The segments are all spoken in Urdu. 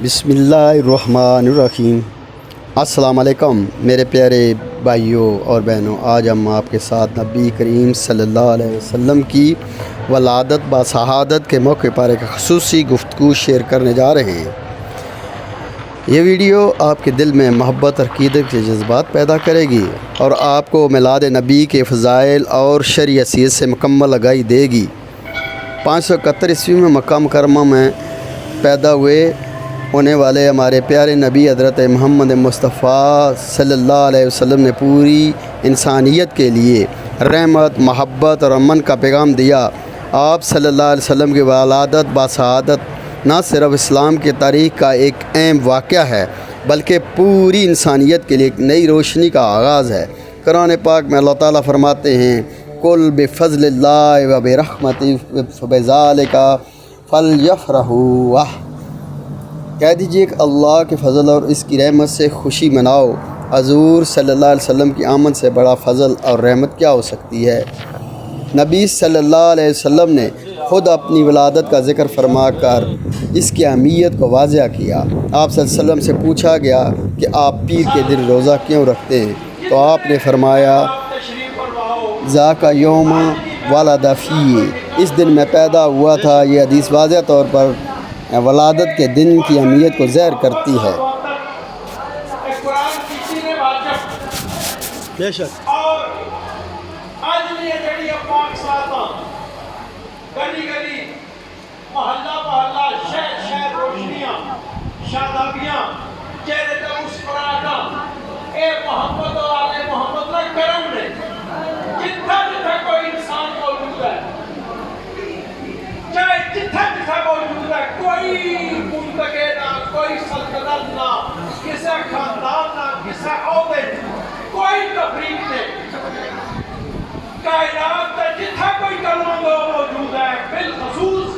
بسم اللہ الرحمن الرحیم۔ السلام علیکم میرے پیارے بھائیوں اور بہنوں، آج ہم آپ کے ساتھ نبی کریم صلی اللہ علیہ وسلم کی ولادت بشہادت کے موقع پر ایک خصوصی گفتگو شیئر کرنے جا رہے ہیں۔ یہ ویڈیو آپ کے دل میں محبت اور عقیدت کے جذبات پیدا کرے گی اور آپ کو میلاد نبی کے فضائل اور شرعی حیثیت سے مکمل آگاہی دے گی۔ 571 عیسوی میں مکہ مکرمہ میں پیدا ہونے والے ہمارے پیارے نبی حضرت محمد مصطفیٰ صلی اللہ علیہ وسلم نے پوری انسانیت کے لیے رحمت، محبت اور امن کا پیغام دیا۔ آپ صلی اللہ علیہ وسلم کی ولادت بشہادت نہ صرف اسلام کی تاریخ کا ایک اہم واقعہ ہے بلکہ پوری انسانیت کے لیے ایک نئی روشنی کا آغاز ہے۔ قرآن پاک میں اللہ تعالیٰ فرماتے ہیں، قُلْ بِفَضْلِ اللَّهِ وَبِرَحْمَتِهِ فَبِذَلِكَ فَلْيَفْرَحُوا۔ کہہ دیجئے کہ اللہ کے فضل اور اس کی رحمت سے خوشی مناؤ۔ حضور صلی اللہ علیہ وسلم کی آمد سے بڑا فضل اور رحمت کیا ہو سکتی ہے؟ نبی صلی اللہ علیہ وسلم نے خود اپنی ولادت کا ذکر فرما کر اس کی اہمیت کو واضح کیا۔ آپ صلی اللہ علیہ وسلم سے پوچھا گیا کہ آپ پیر کے دن روزہ کیوں رکھتے ہیں؟ تو آپ نے فرمایا، ذاک یوم ولد فیہ، اس دن میں پیدا ہوا تھا۔ یہ حدیث واضح طور پر ولادت کے دن کی اہمیت کو ظاہر کرتی ہے۔ بے شک گلی گلی محلہ محلہ شہر شہر روشنیاں شادابیاں چہرے تے مسکراہٹاں، اے محمد و آل محمد کا کرم نے جتھا جتھا کوئی انسان موجود ہے، چاہے جتھا جتھا موجود ہے، کوئی منتقے نہ، کوئی سلطنت نہ، کسی خاندان نہ، کسی عہدے، کوئی تفریق نہیں، کائنات میں جتھا کوئی کلمہ گو موجود ہے، بالخصوص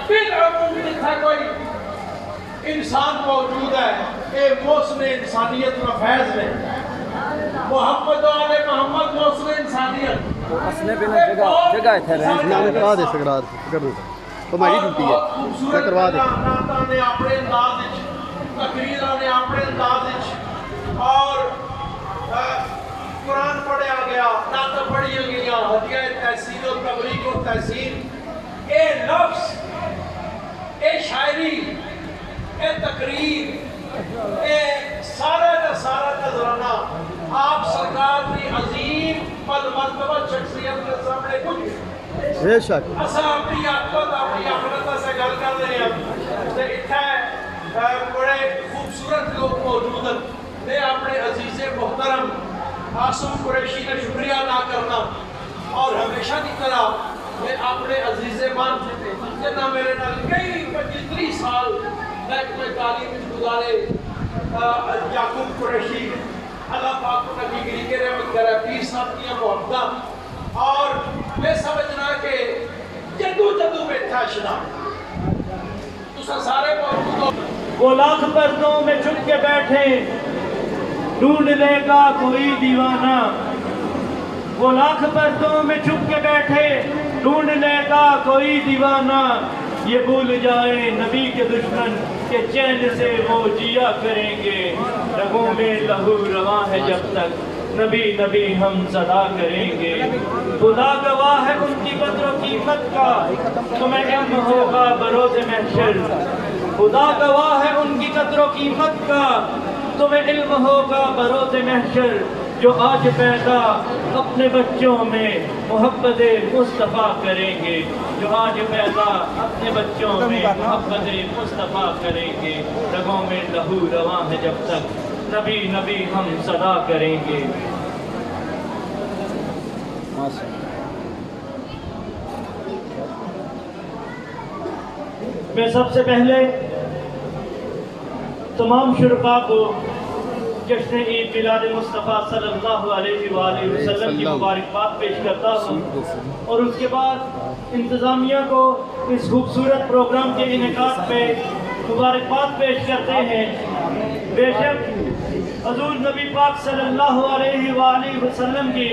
بالعموم جتھا کوئی انسان موجود ہے، اے موسم انسانیت میں فیض میں محمد و آل محمد موسم انسانیت اصلے بنا جگہ ہے نام کروا دے سکرات تو ہماری ڈیوٹی ہے، میں کروا دے۔ نعتاں نے اپنے انداز وچ، تقریراں نے اپنے انداز وچ، اور قرآن پڑھیا گیا، نعتیں پڑھی گئیاں، ہدیہ تحسین و تبلیغ و تحسین، اے لفظ، اے شاعری، اے تقریر، اے سارا نظرانہ آپ سرکار کی عظیم مرتبہ شخصیت کے سامنے کچھ بے شک اساں اپنی عقبت اپنی آخرت سے گل کر رہے ہیں تے اتھے بڑے خوبصورت لوگ موجود ہیں۔ میں اپنے عزیز محترم عاصم قریشی کا شکریہ ادا کرنا، اور ہمیشہ کی طرح میں اپنے عزیز من جنہ میرے نال کئی 25 سال محکمہ تعلیم گزارے، یعقوب قریشی، اللہ پاک کو نبی گری کے رحمت کرے، پیر صاحب کی محبت، اور میں سمجھنا کہ جدو میں تھاشنا تسا سارے موجود ہو۔ وہ لاکھ پردوں میں چھپ کے بیٹھے ڈھونڈ لے گا کوئی دیوانہ، وہ لاکھ پردوں میں چھپ کے بیٹھے ڈھونڈ لے گا کوئی دیوانہ، یہ بھول جائے نبی کے دشمن کہ چین سے وہ جیا کریں گے، رگوں میں لہو رواں ہے جب تک نبی نبی ہم صدا کریں گے، خدا گواہ ہے ان کی قدر و قیمت کا تمہیں علم ہوگا بروز محشر، خدا گواہ ہے ان کی قدر و قیمت کا تمہیں علم ہوگا بروز محشر، جو آج پیدا اپنے بچوں میں محبت مصطفیٰ کریں گے، جو آج پیدا اپنے بچوں میں محبت مصطفیٰ کریں گے، رگوں میں لہو رواں ہے جب تک نبی نبی ہم صدا کریں گے۔ میں سب سے پہلے تمام شرکاء کو جشن عید میلاد مصطفیٰ صلی اللہ علیہ وآلہ وسلم کی مبارکباد پیش کرتا ہوں، اور اس کے بعد انتظامیہ کو اس خوبصورت پروگرام کے انعقاد پہ مبارکباد پیش کرتے ہیں۔ بے شک حضور نبی پاک صلی اللہ علیہ وآلہ وسلم کی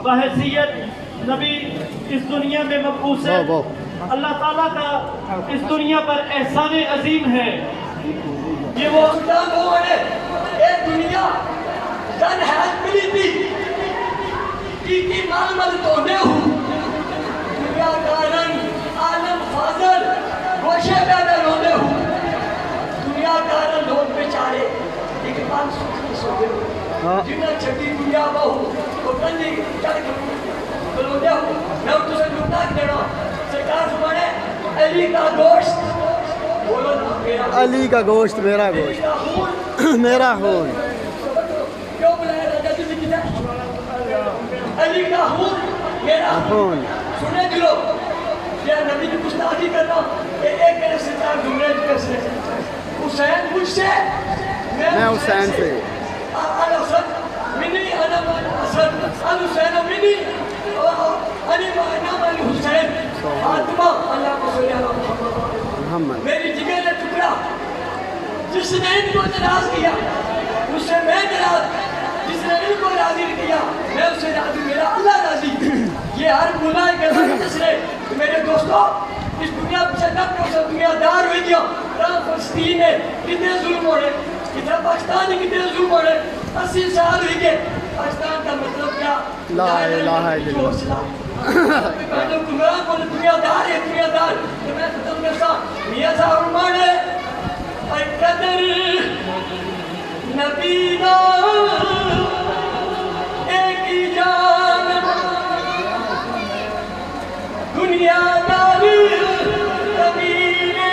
بحیثیت نبی اس دنیا میں مبعوث اللہ تعالیٰ کا اس دنیا پر احسان عظیم ہے. یہ وہ لوگوں نے ایک دنیا جن ہے ملی تھی کی مال مل تونے ہوں دنیا کارن عالم فاضل گوشے بیدر ہونے ہوں دنیا کارن لوگ بیچارے ایک بات سکھنے سوتے ہوں جنہ چھٹی دنیا بہو تو کنی چڑھ بلوندے ہوں میں تو سے جھوٹا دینا سرکار سمانے علی کا گوشت بولو نا میرا علی کا گوشت میرا گوشت میرا خون. کیوں بلایا راجہ جی کی جائے علی کا خون میرا خون. سنے دلو یہ نبی کی گستاخی کرنا کہ ایک میرے سرکار گمریج کیسے حسین مجھ سے میں حسین سے الحسن منی انا من حسن الحسین منی علی نام علی حسین فاطمہ اللہ کو صلی اللہ محمد. میری جگر نے ٹکڑا جس نے ان کو ناراض کیا اس سے میں ناراض جس نے ان کو راضی کیا میں اس سے راضی میرا اللہ راضی. یہ ہر گناہ کے بعد جس نے میرے دوستوں اس دنیا سے 90% دنیا دار ہوئی گیا. فلسطین میں کتنے ظلم ہو رہے ادھر پاکستان میں کتنے ظلم ہو رہے 80 سال ہوئی گئے. پاکستان کا مطلب کیا لا الہ الا اللہ. گمراہ کو دنیا دار ہے دنیا دار. میں ختم کرتا میاں صاحب فرمانے قدر نبی دا ایک ہی جان دنیا دار کبیرے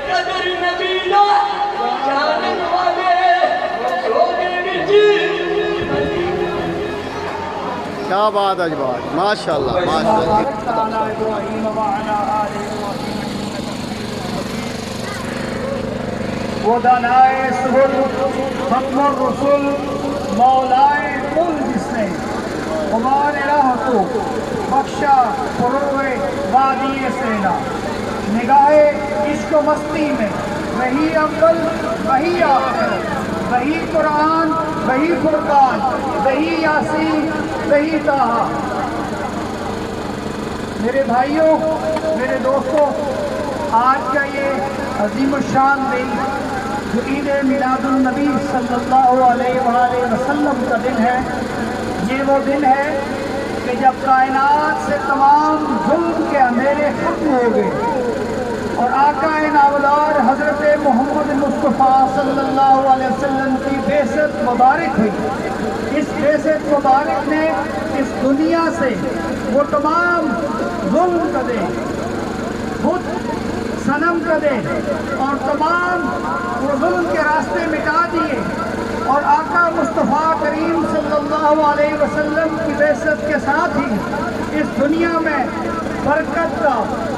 قدر نبی دا جانن والے سونے وچ کیا بات اجبار ماشاء اللہ ماشاء اللہ. وہ دانائے سہل ختم الرسل مولائے کل جس نے ہمار راہ کو بخشا فروغ وادی سینا نگاہ عشق و مستی میں وہی اول وہی آخر وہی قرآن وہی فرقان وہی یاسین وہی طٰہٰ. میرے بھائیوں میرے دوستوں آج کا یہ عظیم الشان دن جو عید میلاد النبی صلی اللہ علیہ وآلہ وسلم کا دن ہے یہ وہ دن ہے کہ جب کائنات سے تمام ظلم کے اندھیرے ختم ہو گئے اور آقا نامدار حضرت محمد مصطفیٰ صلی اللہ علیہ وسلم کی بعثت مبارک ہوئی. اس بعثت مبارک نے اس دنیا سے وہ تمام ظلم کدے خود صنم کدے اور تمام وہ ظلم کے راستے مٹا دیے اور آقا مصطفیٰ کریم صلی اللہ علیہ وسلم کی بعثت کے ساتھ ہی اس دنیا میں برکت کا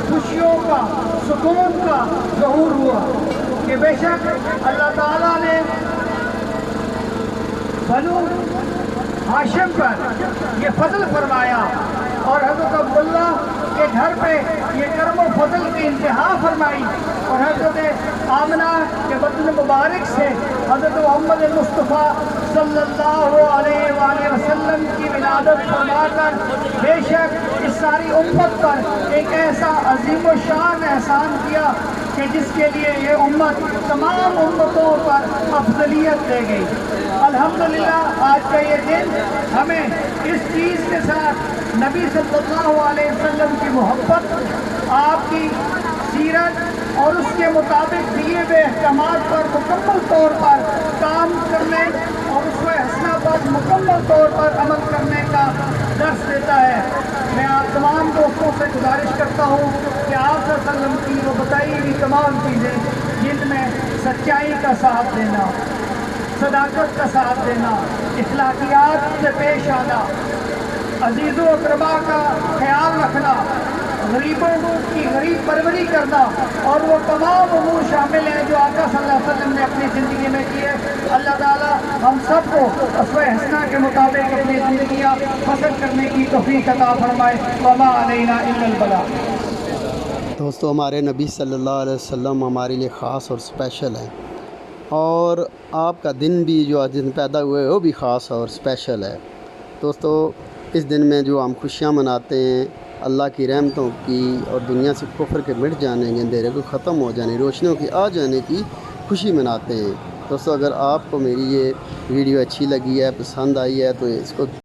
خوشیوں کا سکون کا ظہور ہوا کہ بے شک اللہ تعالیٰ نے بنو ہاشم پر یہ فضل فرمایا اور حضرت عبداللہ کے گھر پہ یہ کرم و فضل کی انتہا فرمائی اور حضرت آمنہ کے بدن مبارک سے حضرت محمد مصطفیٰ صلی اللہ علیہ وآلہ وسلم کی ولادت فرما کر بے شک اس ساری امت پر ایک ایسا عظیم و شان احسان کیا کہ جس کے لیے یہ امت تمام امتوں پر افضلیت دے گئی. الحمدللہ آج کا یہ دن ہمیں اس چیز کے ساتھ نبی صلی اللہ علیہ وسلم کی محبت آپ کی سیرت اور اس کے مطابق دیے ہوئے احکامات پر مکمل طور پر کام کرنے اور اس حسنہ پر مکمل طور پر عمل کرنے کا درس دیتا ہے. میں آپ تمام دوستوں سے گزارش کرتا ہوں کہ آپ صلی اللہ علیہ وسلم کی وہ بتائی ہوئی تمام چیزیں جن میں سچائی کا ساتھ دینا صداقت کا ساتھ دینا اخلاقیات سے پیش آنا عزیز و اقربا کا خیال رکھنا غریبوں کی غریب پروری کرنا اور وہ تمام امور شامل ہیں جو آقا صلی اللہ علیہ وسلم نے اپنی زندگی میں کیے. اللہ تعالیٰ ہم سب کو اسوہ حسنہ کے مطابق اپنی زندگیاں بسر کرنے کی توفیق عطا فرمائے. وما علینا الا البلاغ. دوستو ہمارے نبی صلی اللہ علیہ وسلم ہمارے لیے خاص اور اسپیشل ہیں اور آپ کا دن بھی جو آج دن پیدا ہوئے وہ بھی خاص اور اسپیشل ہے. دوستو اس دن میں جو ہم خوشیاں مناتے ہیں اللہ کی رحمتوں کی اور دنیا سے کفر کے مٹ جانے کے اندھیرے کو ختم ہو جانے روشنیوں کی آ جانے کی خوشی مناتے ہیں۔ دوستو اگر آپ کو میری یہ ویڈیو اچھی لگی ہے پسند آئی ہے تو اس کو